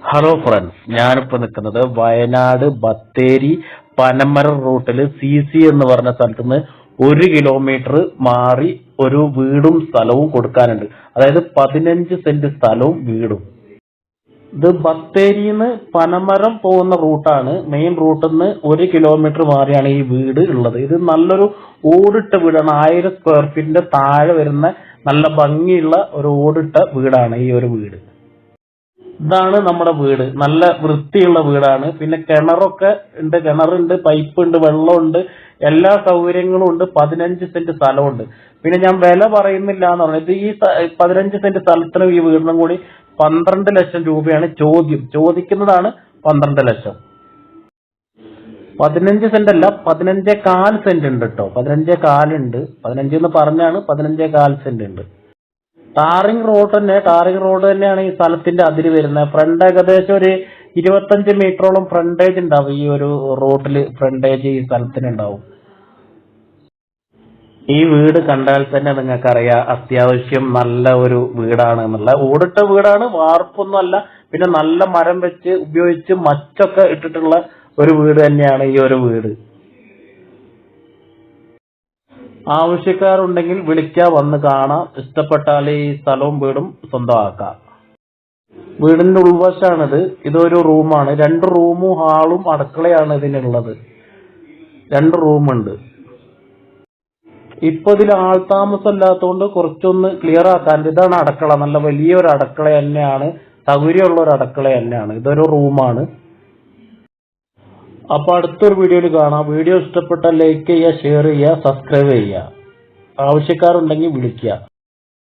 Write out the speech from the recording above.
Hello friends, ഞാനിപ്പോൾ നിൽക്കുന്നത് വയനാട് ബത്തേരി പനമരം റൂട്ടിൽ CC എന്ന് പറഞ്ഞ സ്ഥലത്ത് നിന്ന് 1 കിലോമീറ്റർ മാറി ഒരു വീടും സ്ഥലവും കൊടുക്കാനുണ്ട്. അതായത് 15 സെന്റ് സ്ഥലവും വീടും. ഇത് ബത്തേരിന്ന് പനമരം പോകുന്ന റൂട്ടാണ്. മെയിൻ റൂട്ടിൽ നിന്ന് 1 കിലോമീറ്റർ മാറിയാണ് ഈ വീട് ഉള്ളത്. ഇത് നല്ലൊരു ഓടിട്ട വീടാണ്. 1000 സ്ക്വയർ ഫീറ്റിന്റെ താഴെ വരുന്ന നല്ല ഭംഗിയുള്ള ഒരു ഓടിട്ട വീടാണ് ഈ ഒരു വീട്. ഇതാണ് നമ്മുടെ വീട്. നല്ല വൃത്തിയുള്ള വീടാണ്. പിന്നെ കിണറൊക്കെ ഉണ്ട്, കിണറുണ്ട്, പൈപ്പ് ഉണ്ട്, വെള്ളമുണ്ട്, എല്ലാ സൗകര്യങ്ങളും ഉണ്ട്. 15 സെന്റ് സ്ഥലമുണ്ട്. പിന്നെ ഞാൻ വില പറയുന്നില്ല എന്ന് പറഞ്ഞത്, ഈ 15 സെന്റ് സ്ഥലത്തിനും ഈ വീടിനും കൂടി 12 ലക്ഷം രൂപയാണ് ചോദിക്കുന്നതാണ്. 12 ലക്ഷം. 15 സെന്റ് അല്ല, 15.4 സെന്റ് ഉണ്ട് കേട്ടോ. 15.4 ഉണ്ട്. 15 എന്ന് പറഞ്ഞാണ്, 15.4 സെന്റ് ഉണ്ട്. ടാറിംഗ് റോഡ് തന്നെയാണ് ഈ സ്ഥലത്തിന്റെ അതിര് വരുന്നത്. ഫ്രണ്ട് ഏകദേശം ഒരു 25 മീറ്ററോളം ഫ്രണ്ടേജ് ഉണ്ടാവും. ഈ ഒരു റോഡില് ഫ്രണ്ടേജ് ഈ സ്ഥലത്തിന് ഉണ്ടാവും. ഈ വീട് കണ്ടാൽ തന്നെ നിങ്ങൾക്കറിയാം അത്യാവശ്യം നല്ല ഒരു വീടാണ് എന്നുള്ള. ഓടിട്ട വീടാണ്, വാർപ്പൊന്നും അല്ല. പിന്നെ നല്ല മരം വെച്ച് ഉപയോഗിച്ച് മച്ചൊക്കെ ഇട്ടിട്ടുള്ള ഒരു വീട് തന്നെയാണ് ഈ ഒരു വീട്. ആവശ്യക്കാരുണ്ടെങ്കിൽ വിളിക്കുക, വന്ന് കാണാം. ഇഷ്ടപ്പെട്ടാൽ ഈ സ്ഥലവും വീടും സ്വന്തമാക്കാം. വീടിന്റെ ഉൾവശമാണിത്. ഇതൊരു റൂമാണ്. 2 റൂമും ഹാളും അടുക്കളയാണ് ഇതിനുള്ളത്. 2 റൂമുണ്ട്. ഇപ്പൊ ഇതിൽ ആൾതാമസം ഇല്ലാത്തതുകൊണ്ട് കുറച്ചൊന്ന് ക്ലിയർ ആക്കാൻ. ഇതാണ് അടുക്കള. നല്ല വലിയൊരു അടുക്കള തന്നെയാണ്. സൗകര്യമുള്ള ഒരു അടുക്കള തന്നെയാണ്. ഇതൊരു റൂമാണ്. അപ്പൊ അടുത്തൊരു വീഡിയോയിൽ കാണാം. വീഡിയോ ഇഷ്ടപ്പെട്ടാൽ ലൈക്ക് ചെയ്യുക, ഷെയർ ചെയ്യുക, സബ്സ്ക്രൈബ് ചെയ്യുക. ആവശ്യക്കാരുണ്ടെങ്കിൽ വിളിക്കുക.